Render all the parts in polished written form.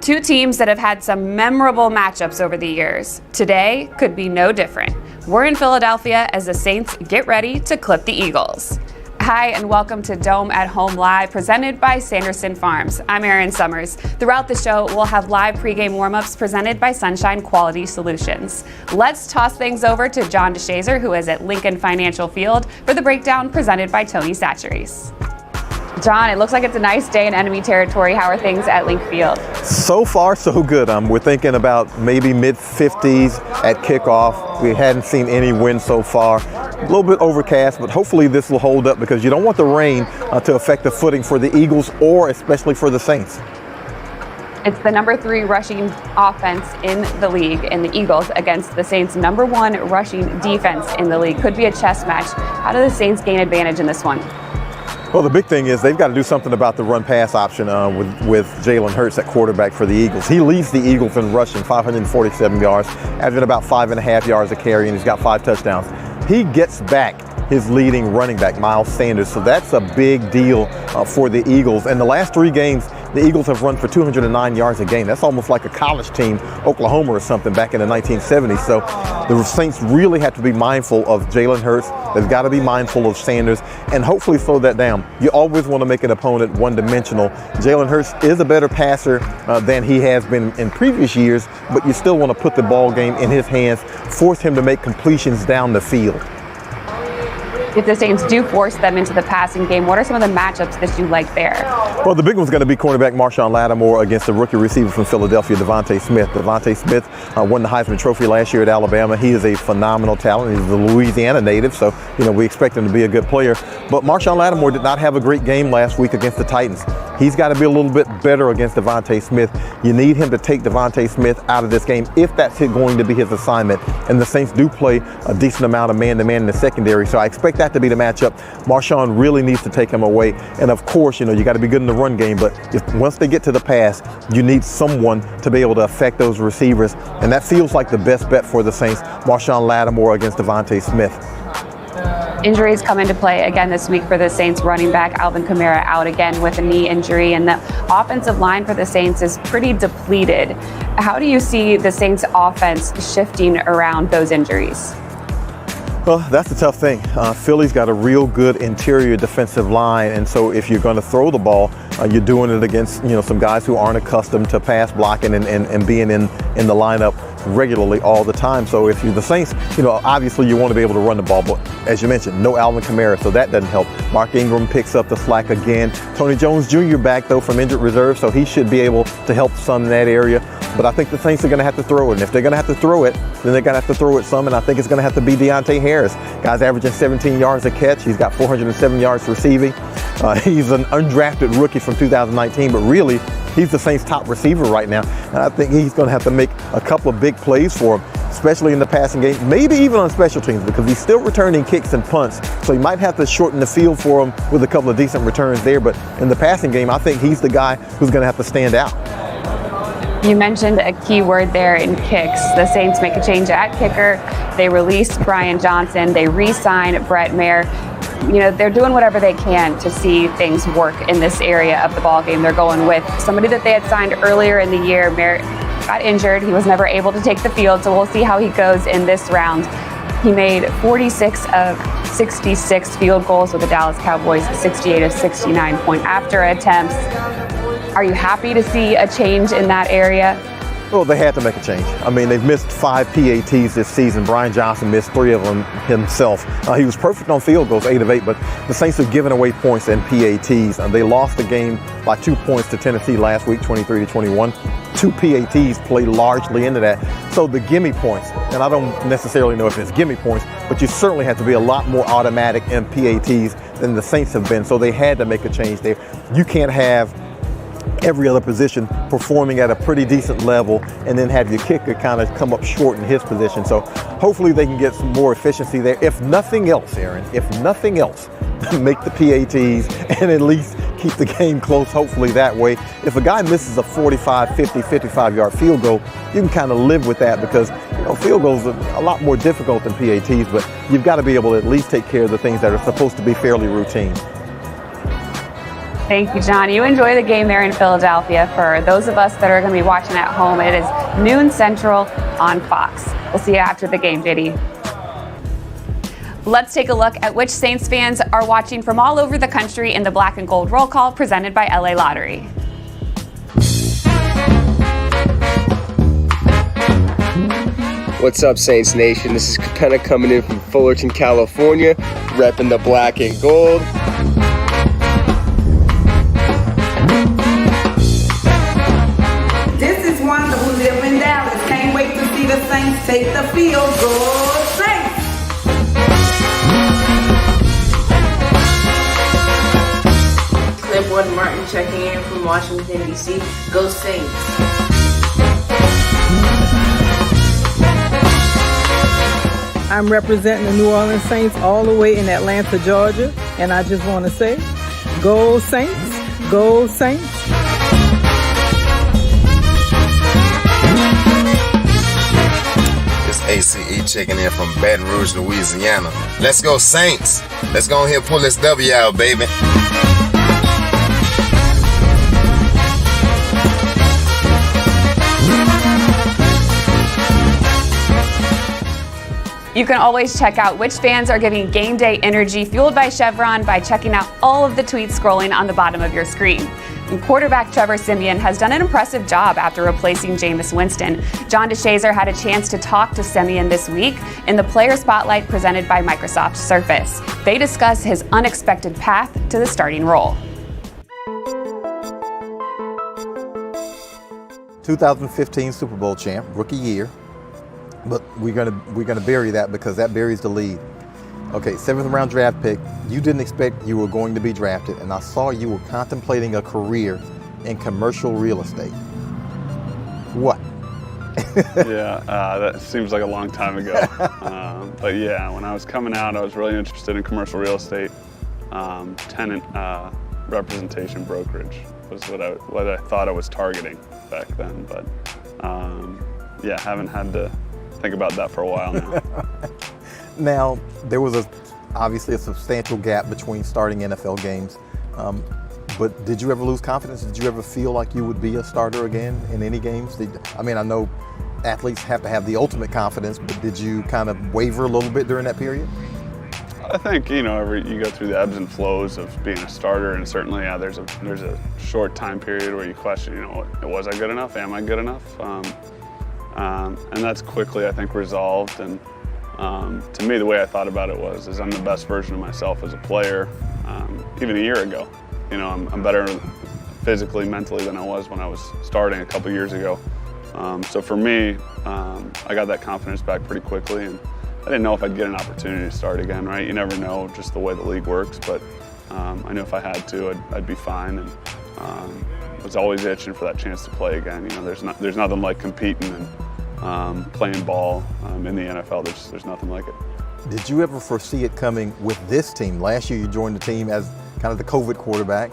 Two teams that have had some memorable matchups over the years. Today could be no different. We're in Philadelphia as the Saints get ready to clip the Eagles. Hi, and welcome to Dome at Home Live, presented by Sanderson Farms. I'm Erin Summers. Throughout the show, we'll have live pregame warm-ups presented by Sunshine Quality Solutions. Let's toss things over to John DeShazer, who is at Lincoln Financial Field, for the breakdown presented by Tony Satcheries. John, it looks like it's a nice day in enemy territory. How are things at Link Field? So far, so good. We're thinking about maybe mid-50s at kickoff. We hadn't seen any wind so far. A little bit overcast, but hopefully this will hold up because you don't want the rain to affect the footing for the Eagles or especially for the Saints. It's the number 3 rushing offense in the league, and the Eagles against the Saints' number 1 rushing defense in the league. Could be a chess match. How do the Saints gain advantage in this one? Well, the big thing is they've got to do something about the run-pass option with Jalen Hurts at quarterback for the Eagles. He leads the Eagles in rushing, 547 yards, averaging about 5.5 yards a carry, and he's got 5 touchdowns. He gets back his leading running back, Miles Sanders, so that's a big deal for the Eagles. In the last 3 games, the Eagles have run for 209 yards a game. That's almost like a college team, Oklahoma or something, back in the 1970s. So the Saints really have to be mindful of Jalen Hurts. They've got to be mindful of Sanders and hopefully slow that down. You always want to make an opponent one-dimensional. Jalen Hurts is a better passer than he has been in previous years, but you still want to put the ball game in his hands, force him to make completions down the field. If the Saints do force them into the passing game, what are some of the matchups that you like there? Well, the big one's going to be cornerback Marshawn Lattimore against the rookie receiver from Philadelphia, Devontae Smith. Devontae Smith won the Heisman Trophy last year at Alabama. He is a phenomenal talent. He's a Louisiana native, so we expect him to be a good player. But Marshawn Lattimore did not have a great game last week against the Titans. He's got to be a little bit better against Devontae Smith. You need him to take Devontae Smith out of this game if that's going to be his assignment. And the Saints do play a decent amount of man-to-man in the secondary, so I expect that to be the matchup. Marshawn really needs to take him away. And of course, you got to be good in the run game, but once they get to the pass, you need someone to be able to affect those receivers. And that feels like the best bet for the Saints, Marshawn Lattimore against Devontae Smith. Injuries come into play again this week for the Saints. Running back Alvin Kamara out again with a knee injury, and the offensive line for the Saints is pretty depleted. How do you see the Saints offense shifting around those injuries? Well, that's the tough thing. Philly's got a real good interior defensive line, and so if you're going to throw the ball, you're doing it against some guys who aren't accustomed to pass blocking and being in the lineup regularly all the time. So if you're the Saints, obviously you want to be able to run the ball, but as you mentioned, no Alvin Kamara, so that doesn't help. Mark Ingram picks up the slack again. Tony Jones Jr. back though from injured reserve, so he should be able to help some in that area. But I think the Saints are going to have to throw it. And if they're going to have to throw it, then they're going to have to throw it some. And I think it's going to have to be Deontay Harris. Guy's averaging 17 yards a catch. He's got 407 yards receiving. He's an undrafted rookie from 2019, but really, he's the Saints' top receiver right now. And I think he's going to have to make a couple of big plays for him, especially in the passing game, maybe even on special teams, because he's still returning kicks and punts. So you might have to shorten the field for him with a couple of decent returns there. But in the passing game, I think he's the guy who's going to have to stand out. You mentioned a key word there in kicks. The Saints make a change at kicker. They released Brian Johnson. They re-sign Brett Maher. They're doing whatever they can to see things work in this area of the ballgame. They're going with somebody that they had signed earlier in the year. Maher got injured. He was never able to take the field, so we'll see how he goes in this round. He made 46 of 66 field goals with the Dallas Cowboys, 68 of 69 point-after attempts. Are you happy to see a change in that area? Well, they had to make a change. I mean, they've missed 5 PATs this season. Brian Johnson missed 3 of them himself. He was perfect on field goals, 8 of 8, but the Saints have given away points in PATs. They lost the game by 2 points to Tennessee last week, 23-21. 2 PATs played largely into that. So the gimme points, and I don't necessarily know if it's gimme points, but you certainly have to be a lot more automatic in PATs than the Saints have been. So they had to make a change there. You can't have every other position performing at a pretty decent level and then have your kicker kind of come up short in his position. So hopefully they can get some more efficiency there. If nothing else, Aaron, if nothing else, make the PATs and at least keep the game close, hopefully that way. If a guy misses a 45, 50, 55-yard field goal, you can kind of live with that because field goals are a lot more difficult than PATs, but you've got to be able to at least take care of the things that are supposed to be fairly routine. Thank you, John. You enjoy the game there in Philadelphia. For those of us that are going to be watching at home, it is noon Central on Fox. We'll see you after the game, JD. Let's take a look at which Saints fans are watching from all over the country in the Black and Gold Roll Call presented by LA Lottery. What's up, Saints Nation? This is Capenna coming in from Fullerton, California, repping the Black and Gold. This is Wanda who live in Dallas. Can't wait to see the Saints take the field. Go Saints! Clipboard Martin checking in from Washington, D.C. Go Saints! I'm representing the New Orleans Saints all the way in Atlanta, Georgia, and I just want to say, go Saints, go Saints. It's ACE checking in from Baton Rouge, Louisiana. Let's go Saints. Let's go ahead and pull this W out, baby. You can always check out which fans are giving game day energy fueled by Chevron by checking out all of the tweets scrolling on the bottom of your screen. And quarterback Trevor Siemian has done an impressive job after replacing Jameis Winston. John DeShazer had a chance to talk to Siemian this week in the Player Spotlight presented by Microsoft Surface. They discuss his unexpected path to the starting role. 2015 Super Bowl champ, rookie year. But we're gonna bury that because that buries the lead. Okay, 7th round draft pick. You didn't expect you were going to be drafted, and I saw you were contemplating a career in commercial real estate. What? Yeah, that seems like a long time ago. But yeah, when I was coming out, I was really interested in commercial real estate. Tenant representation brokerage was what I thought I was targeting back then. But yeah, haven't had to think about that for a while now. Now, there was obviously a substantial gap between starting NFL games, but did you ever lose confidence? Did you ever feel like you would be a starter again in any games? I mean, I know athletes have to have the ultimate confidence, but did you kind of waver a little bit during that period? I think, you go through the ebbs and flows of being a starter, and certainly, yeah, there's a short time period where you question, was I good enough? Am I good enough? And that's quickly, I think, resolved. And to me, the way I thought about it is I'm the best version of myself as a player. Even a year ago, I'm better physically, mentally than I was when I was starting a couple years ago. So for me, I got that confidence back pretty quickly, and I didn't know if I'd get an opportunity to start again. Right? You never know, just the way the league works. But I knew if I had to, I'd be fine. And was always itching for that chance to play again. There's nothing like competing and playing ball in the NFL. There's nothing like it. Did you ever foresee it coming with this team? Last year you joined the team as kind of the COVID quarterback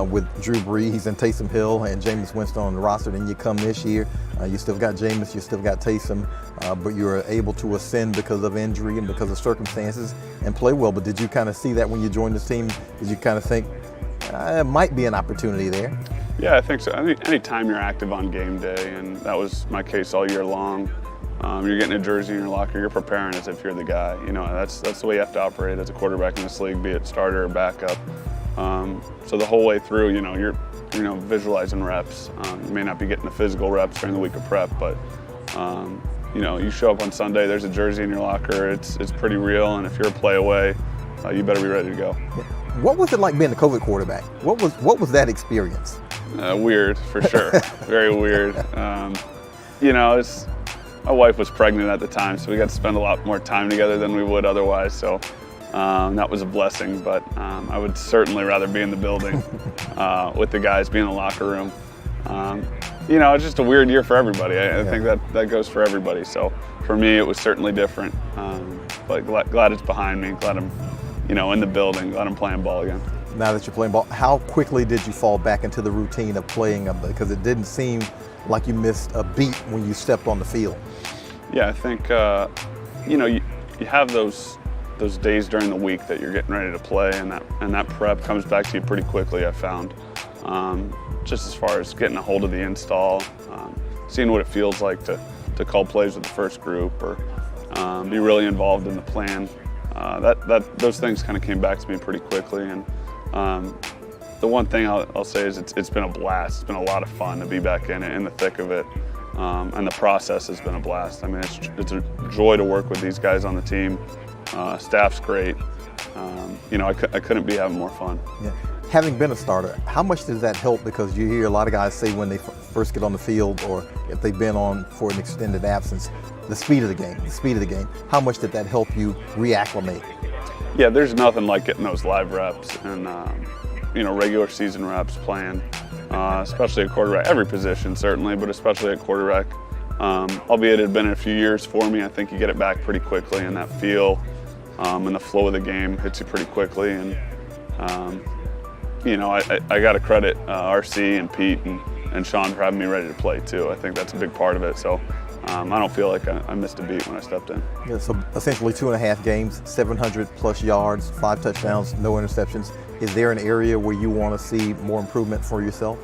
with Drew Brees and Taysom Hill and Jameis Winston on the roster. Then you come this year, you still got Jameis, you still got Taysom, but you were able to ascend because of injury and because of circumstances and play well. But did you kind of see that when you joined this team? Did you kind of think it might be an opportunity there? Yeah, I think so. Anytime you're active on game day, and that was my case all year long, you're getting a jersey in your locker, you're preparing as if you're the guy. That's the way you have to operate as a quarterback in this league, be it starter or backup. So the whole way through, you're visualizing reps. You may not be getting the physical reps during the week of prep, but you show up on Sunday, there's a jersey in your locker, it's pretty real, and if you're a play away, you better be ready to go. What was it like being a COVID quarterback? What was that experience? Weird, for sure. Very weird. My wife was pregnant at the time, so we got to spend a lot more time together than we would otherwise. So that was a blessing. But I would certainly rather be in the building with the guys, be in the locker room. It's just a weird year for everybody. I think that goes for everybody. So for me, it was certainly different. But glad it's behind me. Glad I'm, in the building. Glad I'm playing ball again. Now that you're playing ball, how quickly did you fall back into the routine of playing? Because it didn't seem like you missed a beat when you stepped on the field. Yeah, I think, you have those those days during the week that you're getting ready to play, and that prep comes back to you pretty quickly, I found. Just as far as getting a hold of the install, seeing what it feels like to call plays with the first group, or be really involved in the plan. Those things kind of came back to me pretty quickly. And the one thing I'll say is it's been a blast. It's been a lot of fun to be back in it, in the thick of it. And the process has been a blast. I mean, it's a joy to work with these guys on the team. Staff's great. I couldn't be having more fun. Yeah. Having been a starter, how much does that help? Because you hear a lot of guys say when they first get on the field, or if they've been on for an extended absence, the speed of the game. How much did that help you reacclimate? Yeah, there's nothing like getting those live reps and regular season reps playing, especially at quarterback. Every position certainly, but especially at quarterback. Albeit it had been a few years for me, I think you get it back pretty quickly, and that feel and the flow of the game hits you pretty quickly. And I got to credit RC and Pete and Sean for having me ready to play too. I think that's a big part of it. So I don't feel like I missed a beat when I stepped in. Yeah, so essentially 2.5 games, 700 plus yards, 5 touchdowns, no interceptions. Is there an area where you want to see more improvement for yourself?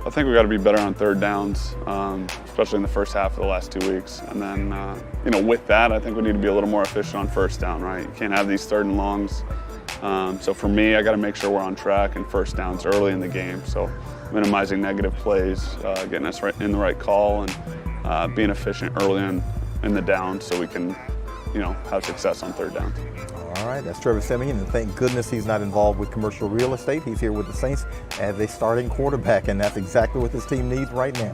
I think we got to be better on third downs, especially in the first half of the last 2 weeks. And then, with that, I think we need to be a little more efficient on first down, right? You can't have these third and longs. So for me, I got to make sure we're on track and first downs early in the game. So minimizing negative plays, getting us in the right call, and being efficient early in the down so we can, have success on third down. All right, that's Trevor Siemian, and thank goodness he's not involved with commercial real estate. He's here with the Saints as a starting quarterback, and that's exactly what this team needs right now.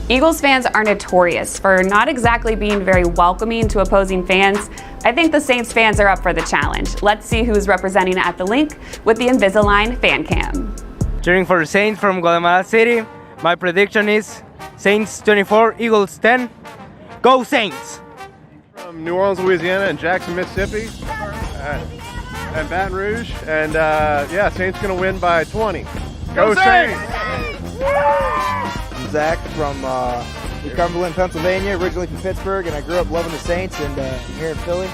Eagles fans are notorious for not exactly being very welcoming to opposing fans. I think the Saints fans are up for the challenge. Let's see who's representing at the link with the Invisalign fan cam. Cheering for the Saints from Guatemala City. My prediction is Saints 24, Eagles 10. Go Saints! From New Orleans, Louisiana, and Jackson, Mississippi, and Baton Rouge, and Saints gonna win by 20. Go Saints! I'm Zach from Cumberland, Pennsylvania, originally from Pittsburgh, and I grew up loving the Saints and here in Philly.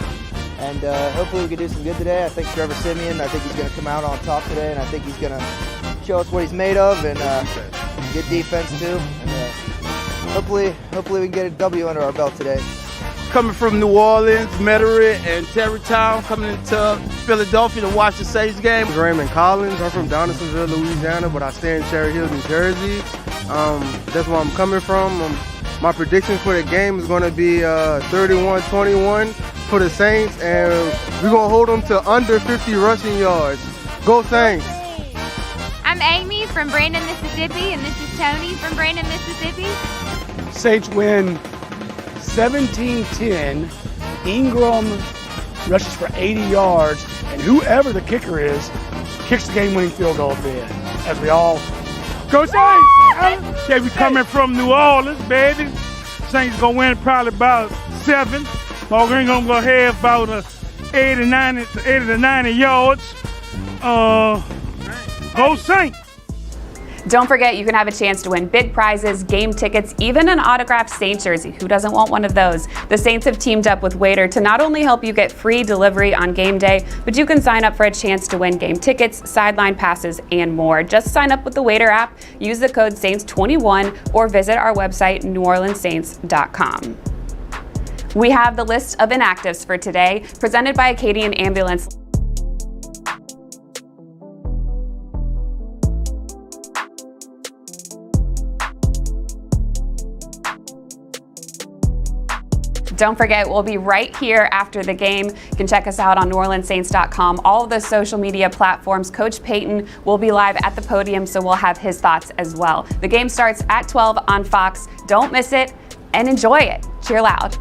And hopefully we can do some good today. I think Trevor Siemian, I think he's going to come out on top today, and I think he's going to show us what he's made of, and good defense too. And hopefully we can get a W under our belt today. Coming from New Orleans, Metairie, and Terrytown, coming into Philadelphia to watch the Saints game. I'm Raymond Collins. I'm from Donaldsonville, Louisiana, but I stay in Cherry Hill, New Jersey. That's where I'm coming from. My prediction for the game is going to be 31-21 for the Saints, and we're going to hold them to under 50 rushing yards. Go Saints! I'm Amy from Brandon, Mississippi, and this is Tony from Brandon, Mississippi. Saints win 17-10. Ingram rushes for 80 yards, and whoever the kicker is kicks the game-winning field goal at the end. As we all go Saints! Okay, we coming from New Orleans, baby. Saints gonna win probably about 7. Morgan gonna go have about 80 to 90 yards. Go Saints! Don't forget, you can have a chance to win big prizes, game tickets, even an autographed Saints jersey. Who doesn't want one of those? The Saints have teamed up with Waiter to not only help you get free delivery on game day, but you can sign up for a chance to win game tickets, sideline passes, and more. Just sign up with the Waiter app, use the code SAINTS21, or visit our website, neworleanssaints.com. We have the list of inactives for today, presented by Acadian Ambulance. Don't forget, we'll be right here after the game. You can check us out on neworleanssaints.com, all of the social media platforms. Coach Payton will be live at the podium, so we'll have his thoughts as well. The game starts at 12 on Fox. Don't miss it and enjoy it. Cheer loud.